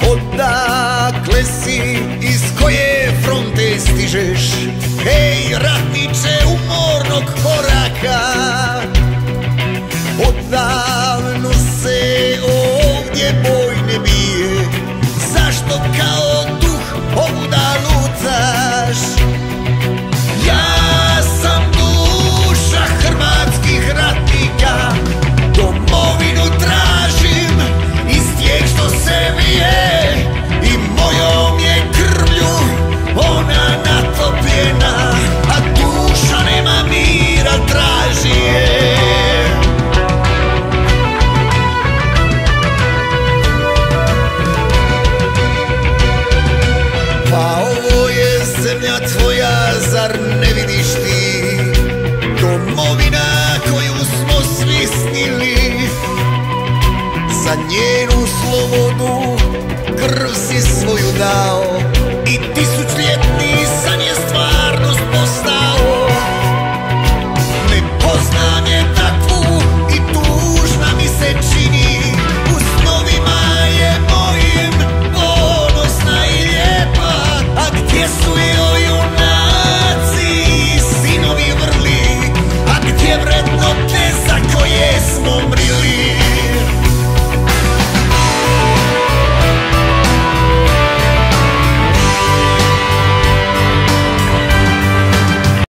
Odakle si, iz koje fronte stižeš? Hej, ratniče umornog koraka, odavno se ovdje boj ne bije. Zašto kao duh ovuda lutaš? Ja sam duša hrvatskih ratnika, domovinu tražim iz tijeg što se vije. I mojom je krvlju ona natopljena, a duša nema mira, traži je. Pa ovo je zemlja tvoja, zar ne vidiš ti? Domovina koju smo svi snili, za njenu slobodu krv si svoju dao i tisućljetni san je stvarnost postao. Ne poznam je takvu i tužna mi se čini, u snovima je mojim ponosna i lijepa. A gdje su joj junaci i sinovi vrli, a gdje vrednote za koje smo mrili?